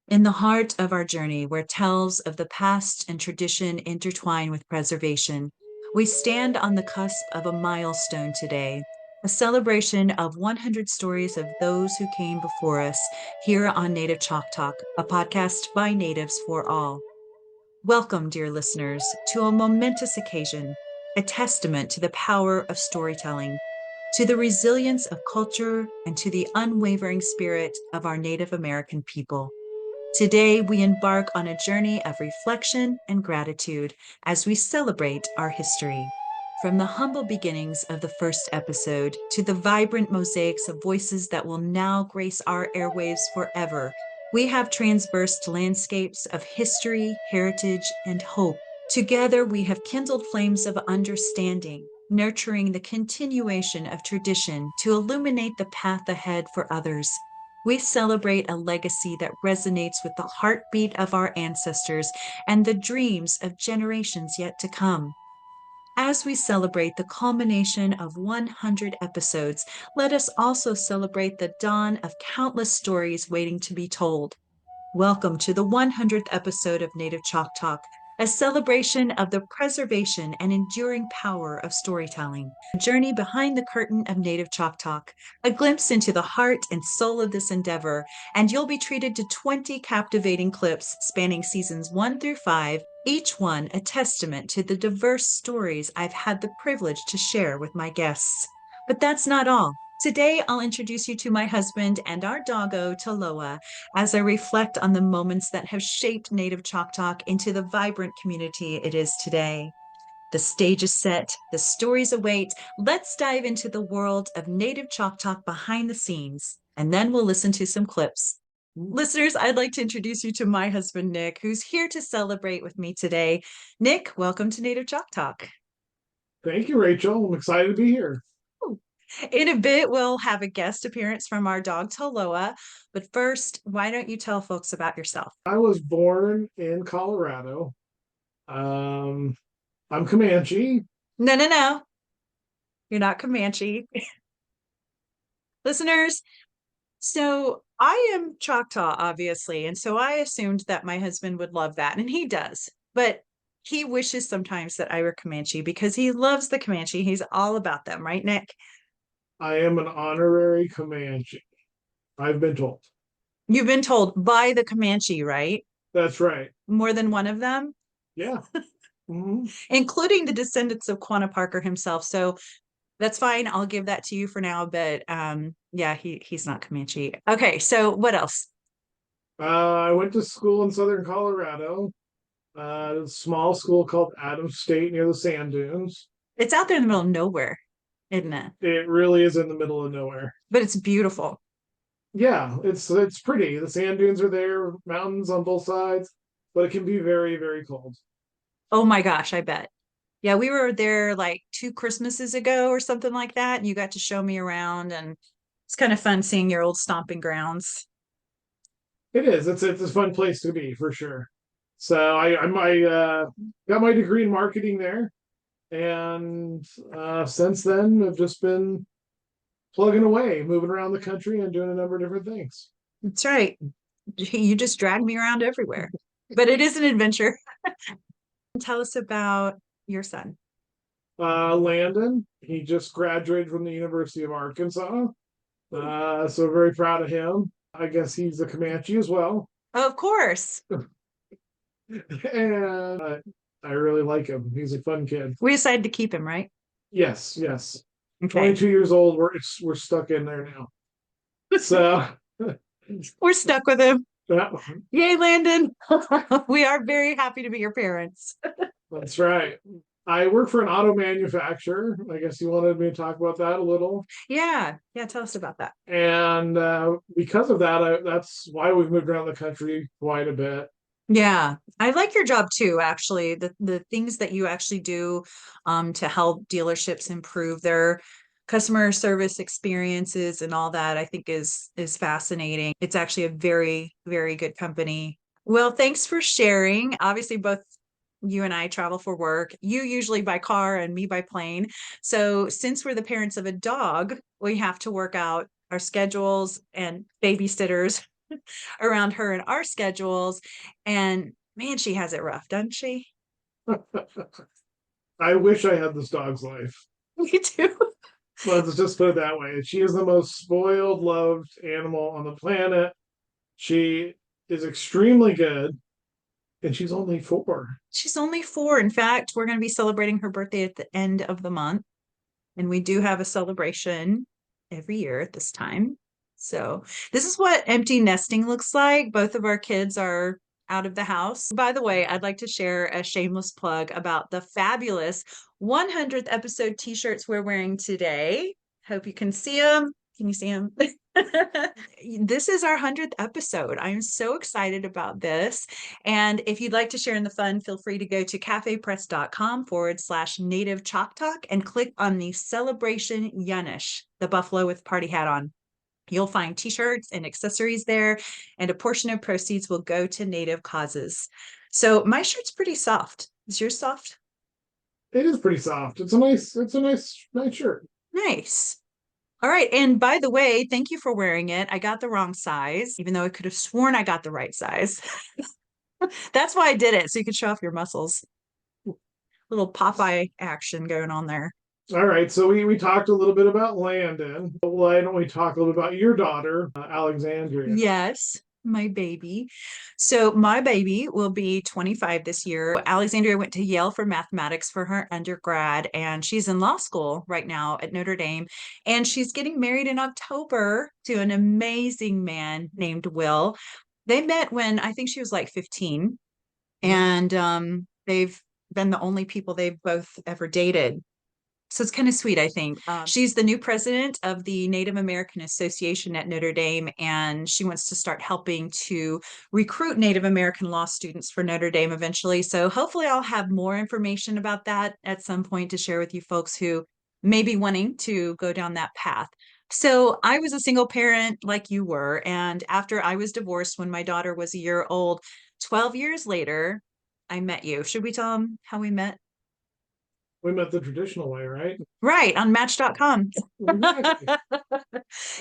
In the heart of our journey, where tales of the past and tradition intertwine with preservation, we stand on the cusp of a milestone today, a celebration of 100 stories of those who came before us here on Native ChocTalk, a podcast by natives for all. Welcome, dear listeners, to a momentous occasion, a testament to the power of storytelling, to the resilience of culture, and to the unwavering spirit of our Native American people. Today, we embark on a journey of reflection and gratitude as we celebrate our history. From the humble beginnings of the first episode to the vibrant mosaics of voices that will now grace our airwaves forever, we have transversed landscapes of history, heritage, and hope. Together, we have kindled flames of understanding, nurturing the continuation of tradition to illuminate the path ahead for others. We celebrate a legacy that resonates with the heartbeat of our ancestors and the dreams of generations yet to come. As we celebrate the culmination of 100 episodes, let us also celebrate the dawn of countless stories waiting to be told. Welcome to the 100th episode of Native Chalk Talk, a celebration of the preservation and enduring power of storytelling. A journey behind the curtain of Native Chalk Talk, a glimpse into the heart and soul of this endeavor, and you'll be treated to 20 captivating clips spanning seasons 1 through 5, each one a testament to the diverse stories I've had the privilege to share with my guests. But that's not all. Today, I'll introduce you to my husband and our doggo, Taloa, as I reflect on the moments that have shaped Native ChocTalk into the vibrant community it is today. The stage is set, the stories await. Let's dive into the world of Native ChocTalk behind the scenes, and then we'll listen to some clips. Listeners, I'd like to introduce you to my husband, Nick, who's here to celebrate with me today. Nick, welcome to Native ChocTalk. Thank you, Rachel. I'm excited to be here. In a bit, we'll have a guest appearance from our dog Taloa. But first, why don't you tell folks about yourself? I was born in Colorado. Um, I'm Comanche. No, no, no. You're not Comanche. Listeners, so I am Choctaw, obviously. And so I assumed that my husband would love that. And he does. But he wishes sometimes that I were Comanche because he loves the Comanche. He's all about them, right, Nick? I am an honorary Comanche. I've been told. You've been told by the Comanche, right? That's right. More than one of them, Yeah. hmm including the descendants of Quanah Parker himself. So that's fine. I'll give that to you for now. But yeah, he's not Comanche. Okay, so what else? I went to school in southern Colorado, a small school called Adams State near the sand dunes. It's out there in the middle of nowhere, isn't it? It really is in the middle of nowhere. But it's beautiful. Yeah, it's pretty. The sand dunes are there, mountains on both sides, but it can be very, very cold. Oh my gosh, I bet. Yeah, we were there like 2 Christmases ago or something like that, and you got to show me around, and it's kind of fun seeing your old stomping grounds. It is. It's a fun place to be for sure. So I got my degree in marketing there, and since then I've just been plugging away, moving around the country and doing a number of different things. That's right. You just drag me around everywhere, but it is an adventure. Tell us about your son. Landon, he just graduated from the University of Arkansas, so very proud of him. I guess he's a Comanche as well, Of course. and I really like him. He's a fun kid. We decided to keep him, right? Yes, yes. Okay. 22 years old. We're stuck in there now. So We're stuck with him. that, Yay, Landon. We are very happy to be your parents. that's right. I work for an auto manufacturer. I guess you wanted me to talk about that a little. Yeah. Yeah. Tell us about that. And because of that, that's why we've moved around the country quite a bit. Yeah. I like your job too, actually. The things that you actually do to help dealerships improve their customer service experiences and all that, I think is fascinating. It's actually a very, very good company. Well, thanks for sharing. Obviously, both you and I travel for work, you usually by car and me by plane. So since we're the parents of a dog, we have to work out our schedules and babysitters. around her and our schedules. And man, she has it rough, doesn't she? I wish I had this dog's life. Me too. Let's just put it that way. She is the most spoiled, loved animal on the planet. She is extremely good, and she's only 4. She's only 4. In fact, we're going to be celebrating her birthday at the end of the month. And we do have a celebration every year at this time. So this is what empty nesting looks like. Both of our kids are out of the house. By the way, I'd like to share a shameless plug about the fabulous 100th episode t-shirts we're wearing today. Hope you can see them. Can you see them? This is our 100th episode. I'm so excited about this. And if you'd like to share in the fun, feel free to go to cafepress.com/Native ChocTalk and click on the celebration Yunish, the buffalo with party hat on. You'll find t-shirts and accessories there, and a portion of proceeds will go to Native causes. So my shirt's pretty soft. Is yours soft? It is pretty soft. It's a nice shirt. Nice. All right. And by the way, thank you for wearing it. I got the wrong size, even though I could have sworn I got the right size. That's why I did it, so you could show off your muscles. Little Popeye action going on there. All right, so we talked a little bit about Landon. Why don't we talk a little bit about your daughter, Alexandria? Yes, my baby. So my baby will be 25 this year. Alexandria went to Yale for mathematics for her undergrad, and she's in law school right now at Notre Dame. And she's getting married in October to an amazing man named Will. They met when I think she was like 15, and they've been the only people they've both ever dated. So it's kind of sweet, I think. She's the new president of the Native American Association at Notre Dame, and she wants to start helping to recruit Native American law students for Notre Dame eventually. So hopefully, I'll have more information about that at some point to share with you folks who may be wanting to go down that path. So I was a single parent like you were, and after I was divorced when my daughter was a year old, 12 years later, I met you. Should we tell them how we met? We met the traditional way, right? Right, on Match.com. Exactly.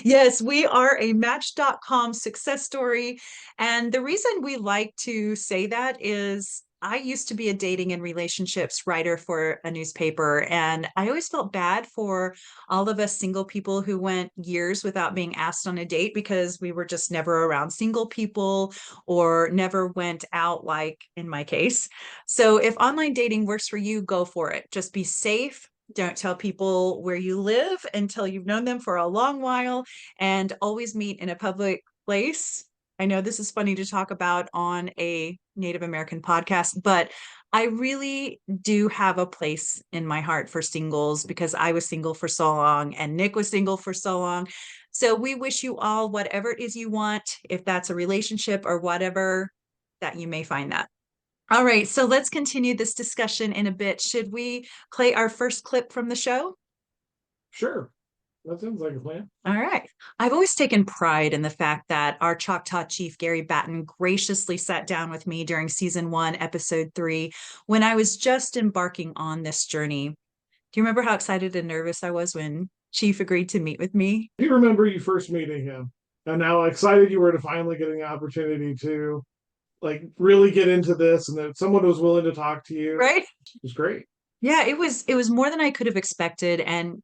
Yes, we are a Match.com success story. And the reason we like to say that is I used to be a dating and relationships writer for a newspaper, and I always felt bad for all of us single people who went years without being asked on a date because we were just never around single people or never went out, like in my case. So if online dating works for you, go for it. Just be safe. Don't tell people where you live until you've known them for a long while, and always meet in a public place. I know this is funny to talk about on a Native American podcast, but I really do have a place in my heart for singles because I was single for so long and Nick was single for so long. So we wish you all whatever it is you want, if that's a relationship or whatever, that you may find that. All right, so let's continue this discussion in a bit. Should we play our first clip from the show? Sure. That sounds like a plan. All right. I've always taken pride in the fact that our Choctaw chief, Gary Batten, graciously sat down with me during season 1, episode 3, when I was just embarking on this journey. Do you remember how excited and nervous I was when Chief agreed to meet with me? Do you remember you first meeting him and how excited you were to finally getting the opportunity to like really get into this and that someone was willing to talk to you? Right? It was great. Yeah, it was more than I could have expected, and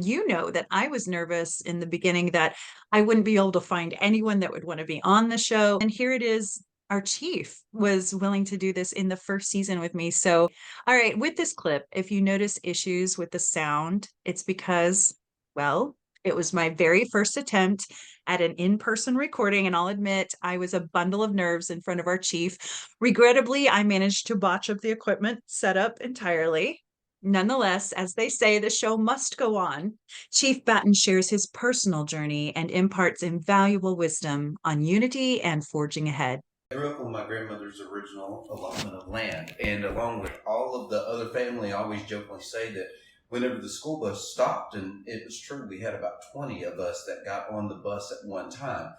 you know that I was nervous in the beginning that I wouldn't be able to find anyone that would want to be on the show. And here it is, our chief was willing to do this in the first season with me. So, all right, with this clip, if you notice issues with the sound, it's because, well, it was my very first attempt at an in-person recording, and I'll admit I was a bundle of nerves in front of our chief. Regrettably, I managed to botch up the equipment setup entirely. Nonetheless, as they say, the show must go on. Chief Batten shares his personal journey and imparts invaluable wisdom on unity and forging ahead. I grew up on my grandmother's original allotment of land, and along with all of the other family, I always jokingly say that whenever the school bus stopped, and it was true, we had about 20 of us that got on the bus at one time.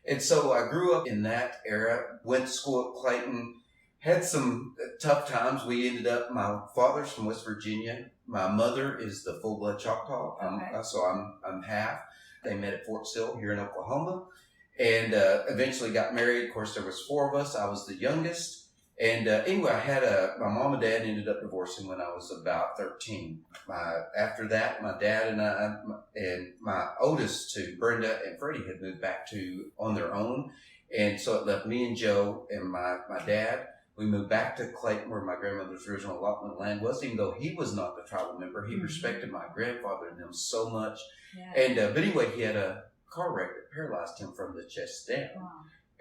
And so I grew up in that era, went to school at Clayton, had some tough times. We ended up, my father's from West Virginia. My mother is the full-blood Choctaw, so I'm half. They met at Fort Sill here in Oklahoma. and eventually got married. Of course, there was four of us. I was the youngest. And anyway, I had my mom and dad ended up divorcing when I was about 13. After that, my dad and I and my oldest two, Brenda and Freddie, had moved back on their own. And so it left me and Joe and my dad. We moved back to Clayton, where my grandmother's original allotment of land was. Even though he was not the tribal member, he respected my grandfather and them so much. Yeah. And but anyway, he had a car wreck that paralyzed him from the chest down. Wow.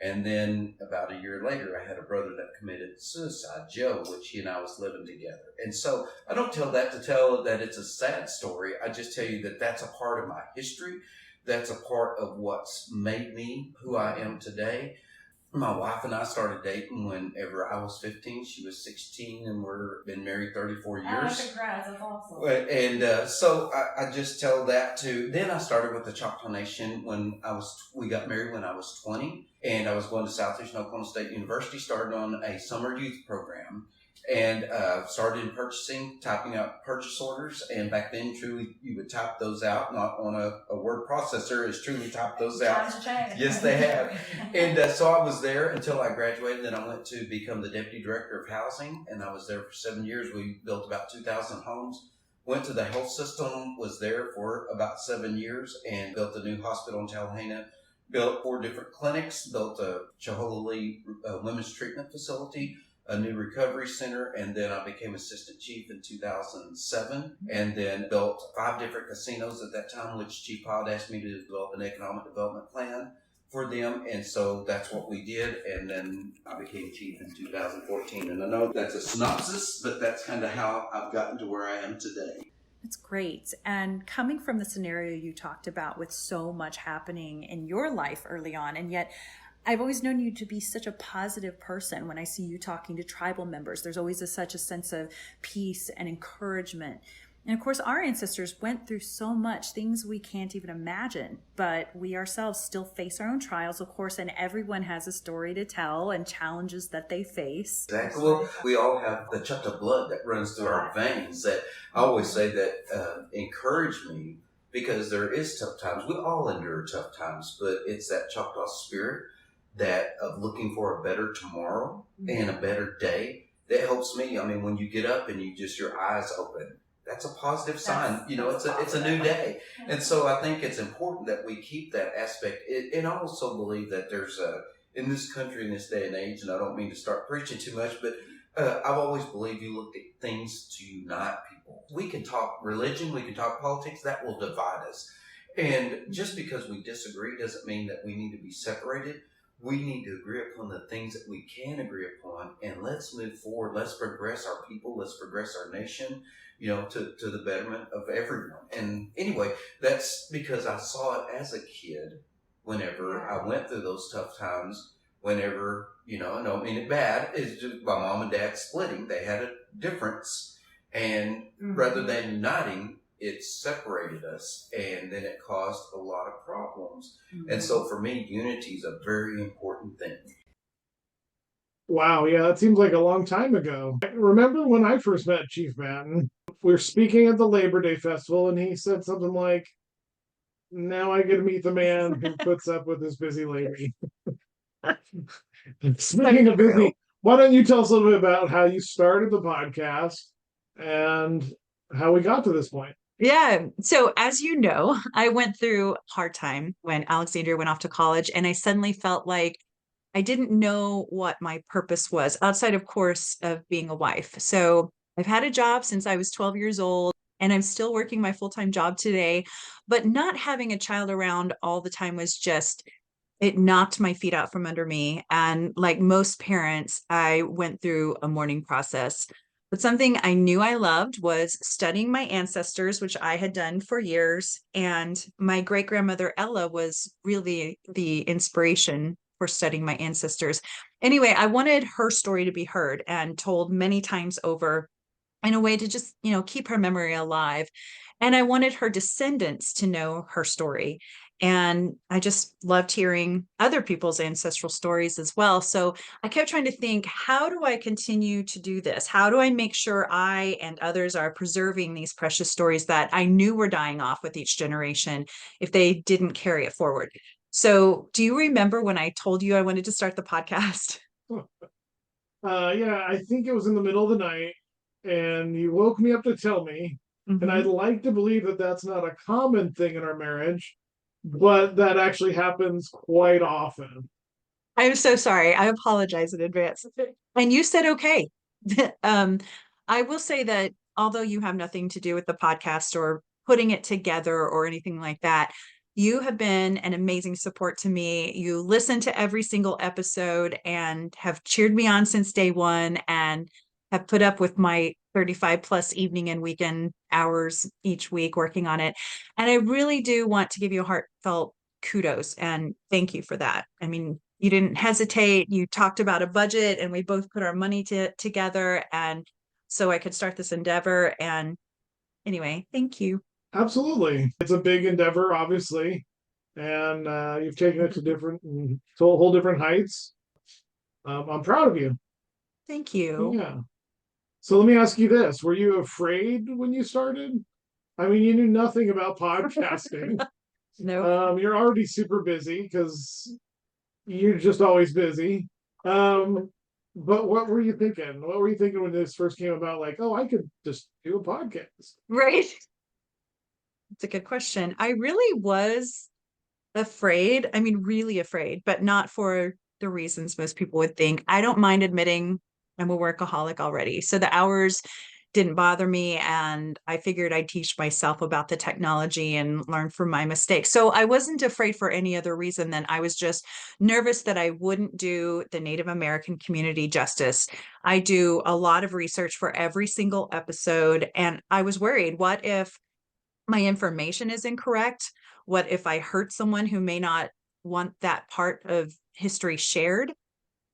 And then about a year later, I had a brother that committed suicide, Joe, which he and I was living together. And so I don't tell that to tell that it's a sad story. I just tell you that that's a part of my history. That's a part of what's made me who I am today. My wife and I started dating whenever I was 15. She was 16, and we've been married 34 years. Oh, congrats. That's awesome. And so I just tell that then I started with the Choctaw Nation we got married when I was 20, and I was going to Southeastern Oklahoma State University, started on a summer youth program, and started in purchasing, typing out purchase orders. And back then, truly, you would type those out, not on a word processor. It's truly type those out. Yes, they have. And so I was there until I graduated. Then I went to become the deputy director of housing, and I was there for 7 years. We built about 2,000 homes. Went to the health system, was there for about 7 years, and built a new hospital in Tallahassee. Built 4 different clinics, built a Chihololi women's treatment facility, a new recovery center, and then I became assistant chief in 2007, and then built 5 different casinos at that time, which Chief Pod asked me to develop an economic development plan for them, and so that's what we did, and then I became chief in 2014. And I know that's a synopsis, but that's kind of how I've gotten to where I am today. That's great. And coming from the scenario you talked about with so much happening in your life early on, and yet I've always known you to be such a positive person. When I see you talking to tribal members, there's always such a sense of peace and encouragement. And of course, our ancestors went through so much, things we can't even imagine, but we ourselves still face our own trials, of course, and everyone has a story to tell and challenges that they face. Exactly. Well, we all have the Choctaw blood that runs through our veins that I always say that encourage me, because there is tough times. We all endure tough times, but it's that Choctaw spirit that of looking for a better tomorrow and a better day that helps me. I mean, when you get up and your eyes open, that's a positive sign. It's a new day. And so I think it's important that we keep that aspect. And I also believe that there's in this country, in this day and age, and I don't mean to start preaching too much, but I've always believed you look at things to unite people. We can talk religion, we can talk politics, that will divide us. And just because we disagree doesn't mean that we need to be separated. We need to agree upon the things that we can agree upon, and let's move forward. Let's progress our people. Let's progress our nation, to the betterment of everyone. And anyway, that's because I saw it as a kid whenever I went through those tough times, whenever, I don't mean it bad, it's just my mom and dad splitting. They had a difference, and rather than uniting, it separated us, and then it caused a lot of problems. And so for me, unity is a very important thing. Wow, yeah, that seems like a long time ago. I remember when I first met Chief Batten, we were speaking at the Labor Day Festival, and he said something like, "Now I get to meet the man who puts up with this busy lady." Speaking of busy, why don't you tell us a little bit about how you started the podcast and how we got to this point? Yeah. So as you know, I went through a hard time when Alexandria went off to college, and I suddenly felt like I didn't know what my purpose was outside, of course, of being a wife. So I've had a job since I was 12 years old, and I'm still working my full-time job today, but not having a child around all the time it knocked my feet out from under me. And like most parents, I went through a mourning process. But something I knew I loved was studying my ancestors, which I had done for years. And my great-grandmother Ella was really the inspiration for studying my ancestors. Anyway, I wanted her story to be heard and told many times over in a way to just, keep her memory alive. And I wanted her descendants to know her story. And I just loved hearing other people's ancestral stories as well. So I kept trying to think, how do I continue to do this? How do I make sure I and others are preserving these precious stories that I knew were dying off with each generation if they didn't carry it forward? So, do you remember when I told you I wanted to start the podcast? Yeah, I think it was in the middle of the night, and you woke me up to tell me. And I'd Mhm. like to believe that that's not a common thing in our marriage, but that actually happens quite often. I'm so sorry. I apologize in advance. And you said okay. Um, I will say that although you have nothing to do with the podcast or putting it together or anything like that, you have been an amazing support to me. You listen to every single episode and have cheered me on since day one and have put up with my 35 plus evening and weekend hours each week working on it. And I really do want to give you a heartfelt kudos and thank you for that. I mean, you didn't hesitate. You talked about a budget and we both put our money together and so I could start this endeavor. And anyway, thank you. Absolutely. It's a big endeavor, obviously, and you've taken it to to whole different heights. I'm proud of you. Thank you. Yeah. So let me ask you this. Were you afraid when you started? I mean, you knew nothing about podcasting. No. You're already super busy because you're just always busy. Um, but what were you thinking? What were you thinking when this first came about? Like, oh, I could just do a podcast. Right. It's a good question. I really was afraid. I mean, really afraid, but not for the reasons most people would think. I don't mind admitting I'm a workaholic already. So the hours didn't bother me. And I figured I'd teach myself about the technology and learn from my mistakes. So I wasn't afraid for any other reason than I was just nervous that I wouldn't do the Native American community justice. I do a lot of research for every single episode. And I was worried, what if my information is incorrect? What if I hurt someone who may not want that part of history shared?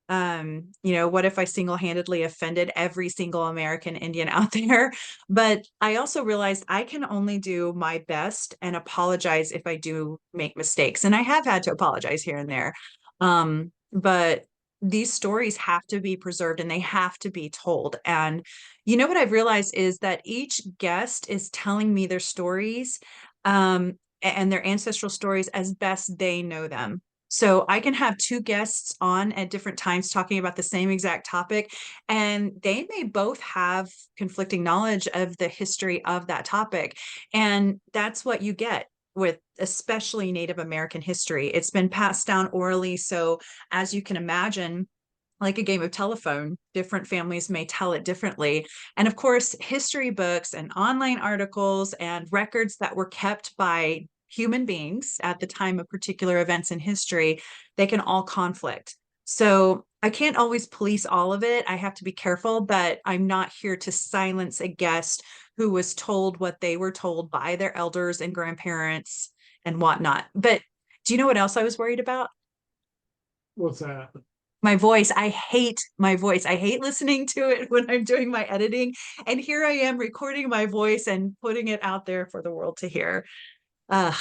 What if I single-handedly offended every single American Indian out there? But I also realized I can only do my best and apologize if I do make mistakes. And I have had to apologize here and there. But these stories have to be preserved and they have to be told. And you know what I've realized is that each guest is telling me their stories, and their ancestral stories as best they know them. So I can have two guests on at different times talking about the same exact topic, and they may both have conflicting knowledge of the history of that topic. And that's what you get with especially Native American history. It's been passed down orally. So as you can imagine, like a game of telephone, different families may tell it differently. And of course, history books and online articles and records that were kept by human beings at the time of particular events in history, they can all conflict. So I can't always police all of it. I have to be careful, but I'm not here to silence a guest who was told what they were told by their elders and grandparents and whatnot. But do you know what else I was worried about? What's that? My voice. I hate my voice. I hate listening to it when I'm doing my editing. And here I am recording my voice and putting it out there for the world to hear. Uh,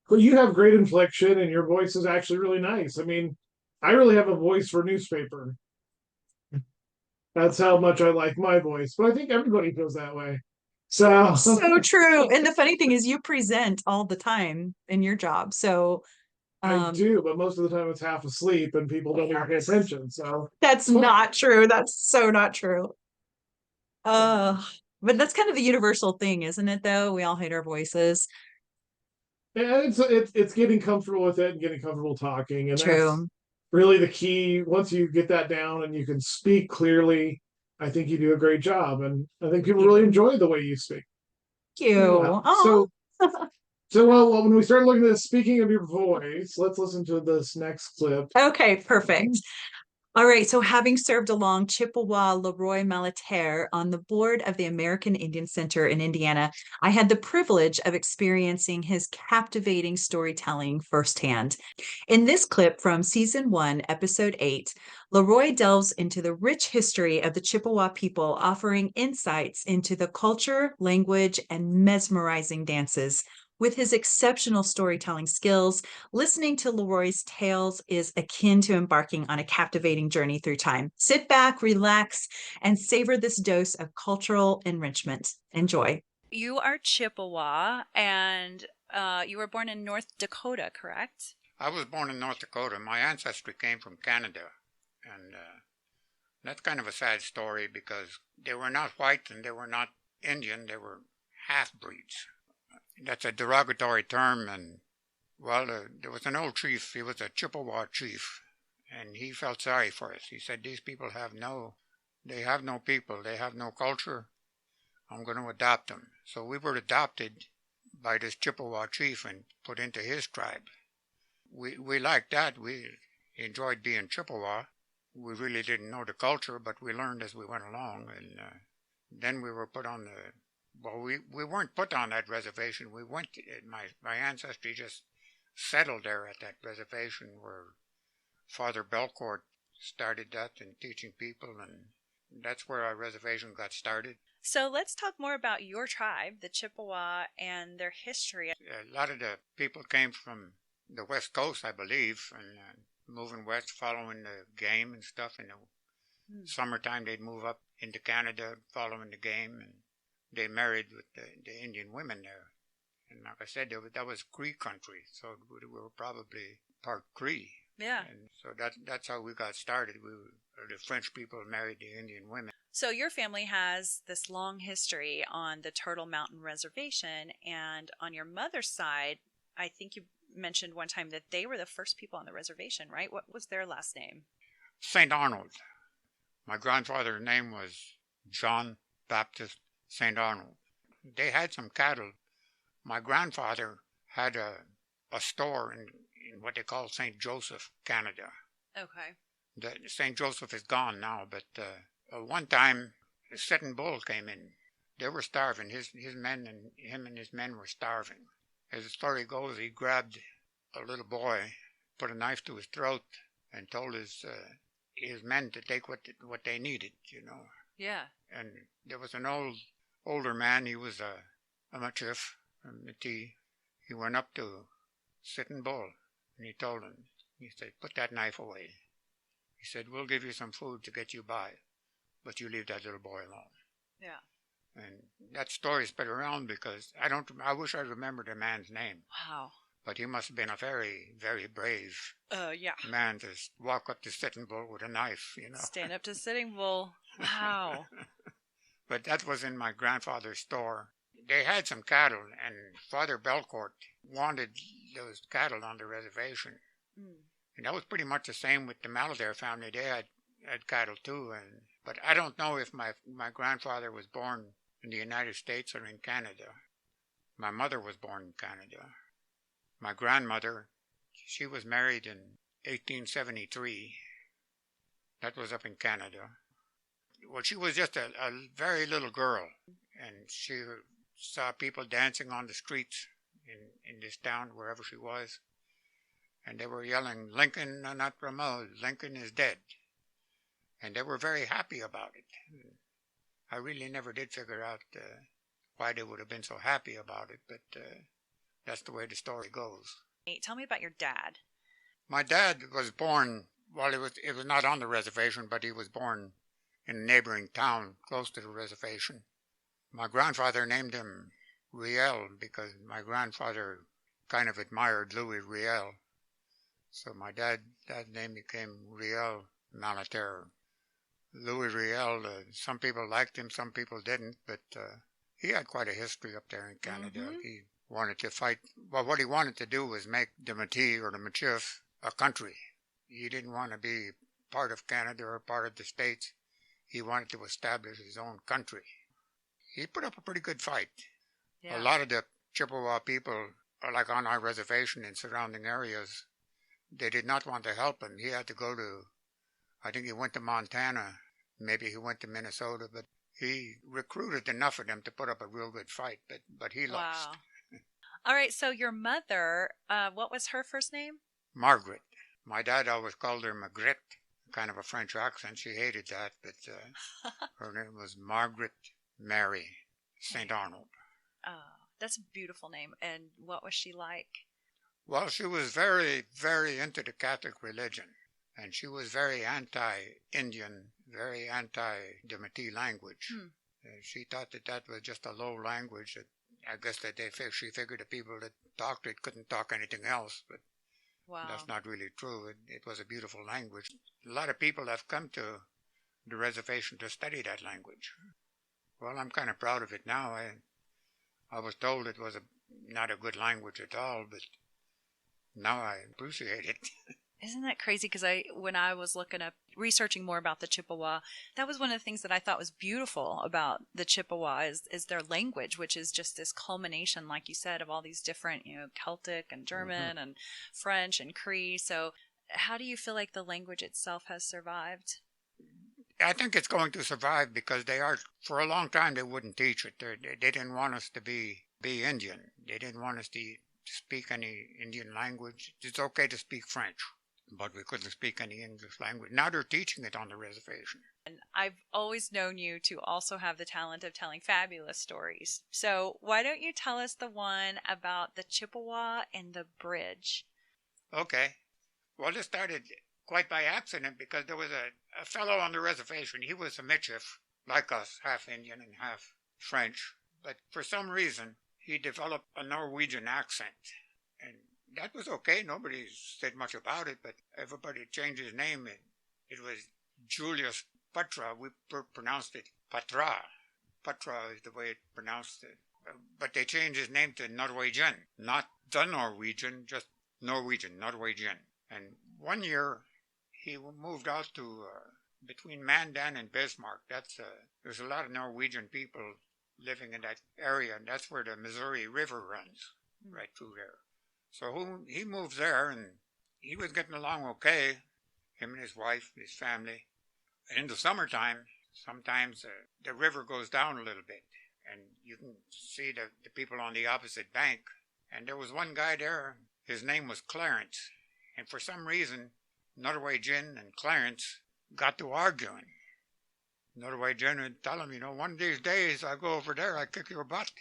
But you have great inflection, and your voice is actually really nice. I mean, I really have a voice for newspaper. That's how much I like my voice. But I think everybody feels that way. So so true. And the funny thing is you present all the time in your job. So I um, do, but most of the time it's half asleep and people don't even pay attention. So that's it's fun. not true. That's so not true. Yeah. Uh, but that's kind of the universal thing, isn't it, though? We all hate our voices. And it's getting comfortable with it and getting comfortable talking. And that's True. really the key. Once you get that down and you can speak clearly, I think you do a great job. And I think people really Thank enjoy the way you speak. you. Well, Oh, when we start looking at this, speaking of your voice, let's listen to this next clip. okay, perfect. All right, so having served along Chippewa Leroy Malater on the board of the American Indian Center in Indiana, I had the privilege of experiencing his captivating storytelling firsthand. In this clip from season 1, episode 8, Leroy delves into the rich history of the Chippewa people, offering insights into the culture, language, and mesmerizing dances. With his exceptional storytelling skills, listening to Leroy's tales is akin to embarking on a captivating journey through time. Sit back, relax, and savor this dose of cultural enrichment. Enjoy. You are Chippewa, and You were born in North Dakota, correct? I was born in North Dakota. My ancestry came from Canada, and that's kind of a sad story because they were not white and they were not Indian. They were half-breeds. That's a derogatory term, and well, there was an old chief. He was a Chippewa chief, and he felt sorry for us. He said, "These people have no people. They have no culture. I'm going to adopt them." So we were adopted by this Chippewa chief and put into his tribe. We liked that. We enjoyed being Chippewa. We really didn't know the culture, but we learned as we went along. And then we were put on the. Well, we weren't put on that reservation. We went. My ancestry just settled there at that reservation where Father Belcourt started that and teaching people, and that's where our reservation got started. So let's talk more about your tribe, the Chippewa, and their history. A lot of the people came from the West Coast, I believe, and moving west, following the game and stuff. In the summertime, they'd move up into Canada, following the game, and they married with the Indian women there. And like I said, that was Cree country, so we were probably part Cree. Yeah. And so that's how we got started. The French people married the Indian women. So your family has this long history on the Turtle Mountain Reservation, and on your mother's side, I think you mentioned one time that they were the first people on the reservation, right? What was their last name? St. Arnold. My grandfather's name was John Baptist St. Arnold. They had some cattle. My grandfather had a store in what they call St. Joseph, Canada. Okay. The St. Joseph is gone now, but one time a Sitting Bull came in. They were starving. His men and him and his men were starving. As the story goes, he grabbed a little boy, put a knife to his throat, and told his men to take what they needed, you know. Yeah. And there was an older man. He was a Machiff, a Métis. He went up to Sitting Bull, and he told him, he said, "Put that knife away." He said, "We'll give you some food to get you by, but you leave that little boy alone." Yeah. And that story spread around because I wish I remembered the man's name. Wow. But he must have been a very, very brave Yeah. man to walk up to Sitting Bull with a knife, you know. Stand up to Sitting Bull. Wow. But that was in my grandfather's store. They had some cattle, and Father Belcourt wanted those cattle on the reservation. And that was pretty much the same with the Malader family. They had cattle too. But I don't know if my grandfather was born in the United States or in Canada. My mother was born in Canada. My grandmother, she was married in 1873. That was up in Canada. Well, she was just a very little girl, and she saw people dancing on the streets in this town, wherever she was, and they were yelling, "Lincoln not promoted, Lincoln is dead." And they were very happy about it. I really never did figure out why they would have been so happy about it, but that's the way the story goes. Hey, tell me about your dad. My dad was born, well, it was not on the reservation, but he was born in a neighboring town close to the reservation. My grandfather named him Riel because my grandfather kind of admired Louis Riel. So my dad's name became Riel Malater. Louis Riel, some people liked him, some people didn't, but he had quite a history up there in Canada. Mm-hmm. He wanted to fight. Well, what he wanted to do was make the Métis or the Machiff a country. He didn't want to be part of Canada or part of the States. He wanted to establish his own country. He put up a pretty good fight. Yeah. A lot of the Chippewa people, like on our reservation in surrounding areas, they did not want to help him. He had to go to, I think he went to Montana, maybe he went to Minnesota, but he recruited enough of them to put up a real good fight, but he lost. Wow. All right, so your mother, what was her first name? Margaret. My dad always called her Margrethe, kind of a French accent. She hated that, but her name was Margaret Mary St. Arnold. Oh, that's a beautiful name. And what was she like? Well, she was very, very into the Catholic religion. And she was very anti-Indian, very anti-the Métis language. She thought that was just a low language that I guess that she figured the people that talked it couldn't talk anything else, but Wow. that's not really true. It was a beautiful language. A lot of people have come to the reservation to study that language. Well, I'm kind of proud of it now. I was told it was not a good language at all, but now I appreciate it. Isn't that crazy? Because when I was researching more about the Chippewa, that was one of the things that I thought was beautiful about the Chippewa is their language, which is just this culmination, like you said, of all these different, Celtic and German and French and Cree. So how do you feel like the language itself has survived? I think it's going to survive because for a long time, they wouldn't teach it. They didn't want us to be Indian. They didn't want us to speak any Indian language. It's okay to speak French, but we couldn't speak any English language. Now they're teaching it on the reservation. And I've always known you to also have the talent of telling fabulous stories. So why don't you tell us the one about the Chippewa and the bridge? Okay. Well, this started quite by accident because there was a fellow on the reservation. He was a Michif, like us, half Indian and half French. But for some reason, he developed a Norwegian accent. And that was okay. Nobody said much about it, but everybody changed his name. It was Julius Patra. We pronounced it Patra. Patra is the way it pronounced it. But they changed his name to Norwegian. Not the Norwegian, just Norwegian. And one year, he moved out to between Mandan and Bismarck. There's a lot of Norwegian people living in that area, and that's where the Missouri River runs, right through there. So he moved there, and he was getting along okay, him and his wife, his family. And in the summertime, sometimes the river goes down a little bit, and you can see the people on the opposite bank. And there was one guy there, his name was Clarence, and for some reason, Norwegian and Clarence got to arguing. Norwegian would tell him, one of these days I go over there, I kick your butt.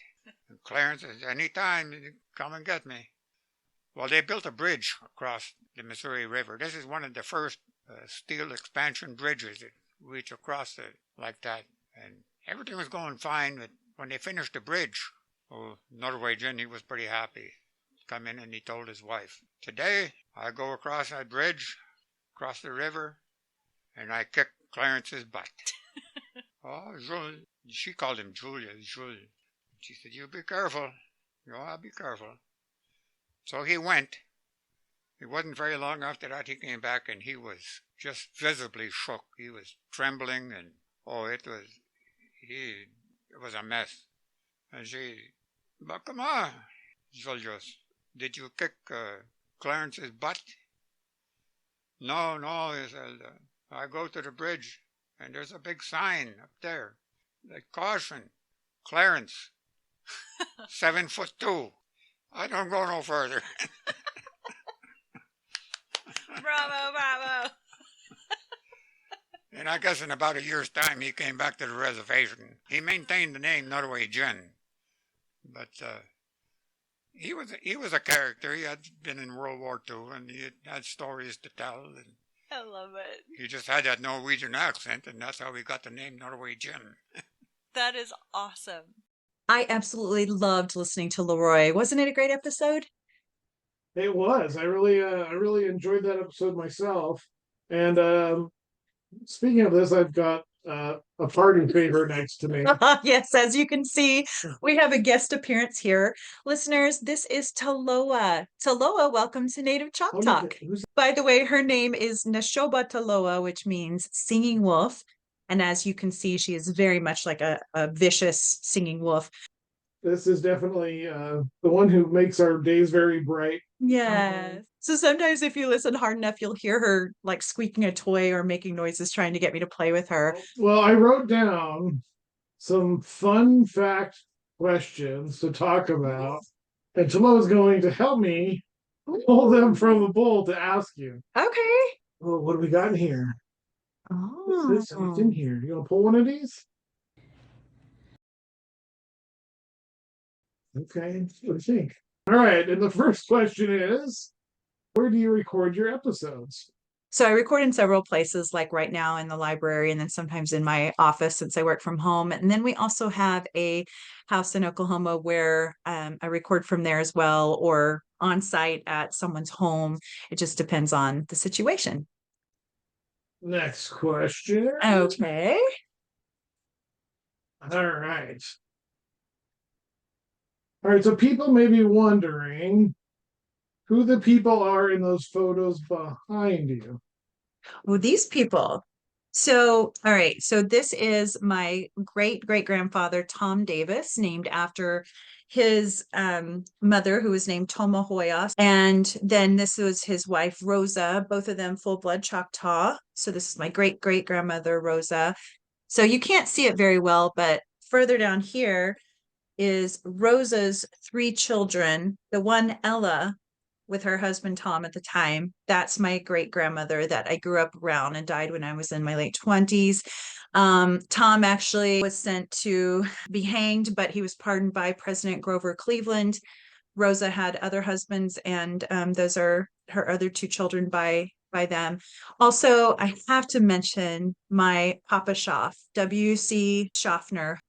And Clarence says, anytime, you come and get me. Well, they built a bridge across the Missouri River. This is one of the first steel expansion bridges that reach across it like that. And everything was going fine, but when they finished the bridge, Norwegian, he was pretty happy. Come in and he told his wife, today I go across that bridge, across the river, and I kick Clarence's butt. Oh, Jules. She called him Julia, Jules. She said, you be careful. I'll be careful. So he went. It wasn't very long after that he came back, and he was just visibly shook. He was trembling, and it was a mess. And she, but come on, Julius, did you kick Clarence's butt? No, he said, I go to the bridge, and there's a big sign up there, like caution, Clarence, 7'2". I don't go no further. Bravo. And I guess in about a year's time, he came back to the reservation. He maintained the name Norwegian, but he was a character. He had been in World War II, and he had stories to tell. And I love it. he just had that Norwegian accent, and that's how he got the name Norwegian. That is awesome. I absolutely loved listening to Leroy. Wasn't it a great episode? It was. I really enjoyed that episode myself. And speaking of this, I've got a party favor next to me. Yes, as you can see, we have a guest appearance here. Listeners, this is Taloa. Taloa, welcome to Native ChocTalk. By the way, her name is Nashoba Taloa, which means singing wolf. And as you can see, she is very much like a vicious singing wolf. This is definitely the one who makes our days very bright. Yes. So sometimes if you listen hard enough, you'll hear her like squeaking a toy or making noises trying to get me to play with her. Well, I wrote down some fun fact questions to talk about, and Talo is going to help me pull them from a bowl to ask you. Okay. Oh, what do we got in here? What's in here? You want to pull one of these? Okay, what do you think? All right, and the first question is, where do you record your episodes? So I record in several places, like right now in the library, and then sometimes in my office since I work from home. And then we also have a house in Oklahoma where I record from there as well, or on site at someone's home. It just depends on the situation. Next question. Okay. All right. All right. So people may be wondering who the people are in those photos behind you. Well, these people. So, all right. So this is my great grandfather, Tom Davis, named after his mother, who was named Tomahoya. And then this was his wife, Rosa, both of them full blood Choctaw. So this is my great grandmother, Rosa. So you can't see it very well, but further down here is Rosa's three children. The one, Ella, with her husband Tom at the time. That's my great grandmother that I grew up around and died when I was in my late 20s. Tom actually was sent to be hanged, but he was pardoned by President Grover Cleveland. Rosa had other husbands, and those are her other two children by them. Also, I have to mention my Papa Schaff, W.C. Schaffner.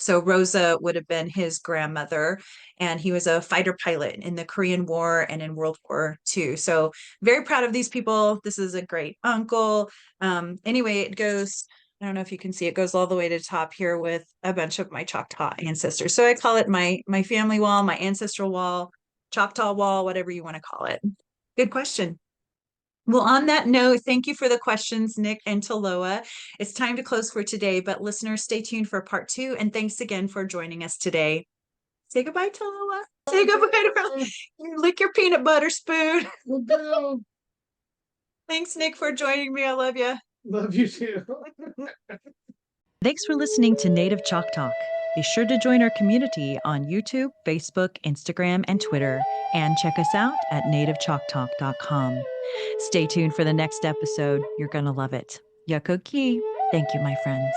So Rosa would have been his grandmother, and he was a fighter pilot in the Korean War and in World War II. So very proud of these people. This is a great uncle. Anyway, it goes, I don't know if you can see, it goes all the way to the top here with a bunch of my Choctaw ancestors. So I call it my family wall, my ancestral wall, Choctaw wall, whatever you want to call it. Good question. Well, on that note, thank you for the questions, Nick and Taloa. It's time to close for today, but listeners, stay tuned for part 2. And thanks again for joining us today. Say goodbye, Taloa. Say goodbye to lick your peanut butter spoon. Thanks, Nick, for joining me. I love you. Love you too. Thanks for listening to Native ChocTalk. Be sure to join our community on YouTube, Facebook, Instagram, and Twitter, and check us out at nativechoctalk.com. Stay tuned for the next episode. You're going to love it. Yakoki. Thank you, my friends.